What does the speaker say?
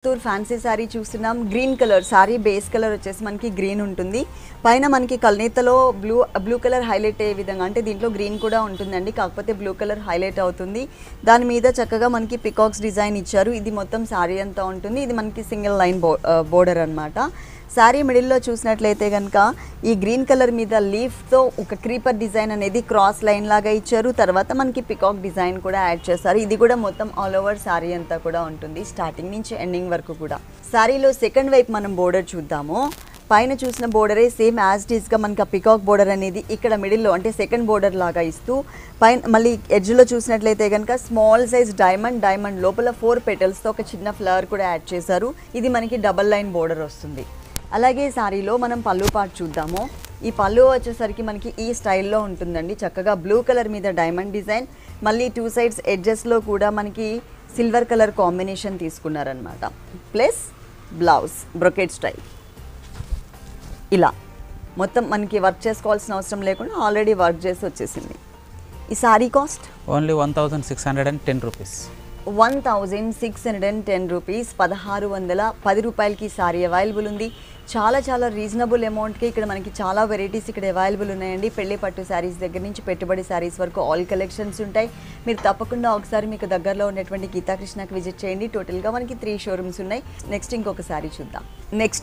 Tour fancy sorry చూస్తున్నాం. Green colour sorry base colour వచ్చేసి మనకి గ్రీన్ ఉంటుంది. పైన మనకి కల్నేతలో బ్లూ కలర్ హైలైట్ అయ్యే విధంగా, అంటే దీంట్లో గ్రీన్ కూడా ఉంటుందండి, కాకపోతే బ్లూ కలర్ హైలైట్ అవుతుంది. దాని మీద చక్కగా మనకి పికాక్స్ డిజైన్ ఇచ్చారు. ఇది మొత్తం సారీ అంతా ఉంటుంది. ఇది మనకి సింగిల్ లైన్ బోర్డర్ అనమాట. శారీ మిడిల్లో చూసినట్లయితే కనుక ఈ గ్రీన్ కలర్ మీద లీఫ్తో ఒక క్రీపర్ డిజైన్ అనేది క్రాస్ లైన్ లాగా ఇచ్చారు. తర్వాత మనకి పికాక్ డిజైన్ కూడా యాడ్ చేస్తారు. ఇది కూడా మొత్తం ఆల్ ఓవర్ శారీ అంతా కూడా ఉంటుంది, స్టార్టింగ్ నుంచి ఎండింగ్ వరకు కూడా. శారీలో సెకండ్ వైపు మనం బోర్డర్ చూద్దాము. పైన చూసిన బోర్డరే సేమ్ యాజ్ ఇట్ ఈస్గా మనకి ఆ పికాక్ బోర్డర్ అనేది ఇక్కడ మిడిల్లో అంటే సెకండ్ బోర్డర్ లాగా ఇస్తూ, పైన మళ్ళీ ఎడ్జ్లో చూసినట్లయితే కనుక స్మాల్ సైజ్ డైమండ్ లోపల 4 పెటల్స్తో ఒక చిన్న ఫ్లవర్ కూడా యాడ్ చేశారు. ఇది మనకి డబల్ లైన్ బోర్డర్ వస్తుంది. అలాగే శారీలో మనం పళ్ళు పార్ట్ చూద్దాము. ఈ పళ్ళు వచ్చేసరికి మనకి ఈ స్టైల్లో ఉంటుందండి. చక్కగా బ్లూ కలర్ మీద డైమండ్ డిజైన్, మళ్ళీ 2 సైడ్స్ ఎడ్జెస్లో కూడా మనకి సిల్వర్ కలర్ కాంబినేషన్ తీసుకున్నారనమాట. ప్లస్ బ్లౌజ్ బ్రొకెట్ స్టైల్ ఇలా మొత్తం మనకి వర్క్ చేసుకోవాల్సిన అవసరం లేకుండా ఆల్రెడీ వర్క్ చేసి వచ్చేసింది. ఈ sari cost only 1610 rupees. 1610 rupees, 1610 రూపాయలకి సారీ అవైలబుల్ ఉంది. చాలా రీజనబుల్ అమౌంట్కి ఇక్కడ మనకి చాలా వెరైటీస్ ఇక్కడ అవైలబుల్ ఉన్నాయండి. పెళ్లి పట్టు శారీస్ దగ్గర నుంచి పెట్టుబడి శారీస్ వరకు ఆల్ కలెక్షన్స్ ఉంటాయి. మీరు తప్పకుండా ఒకసారి మీకు దగ్గరలో ఉన్నటువంటి గీతాకృష్ణకి విజిట్ చేయండి. టోటల్గా మనకి 3 షోరూమ్స్ ఉన్నాయి. నెక్స్ట్ ఇంకొక శారీ చూద్దాం. నెక్స్ట్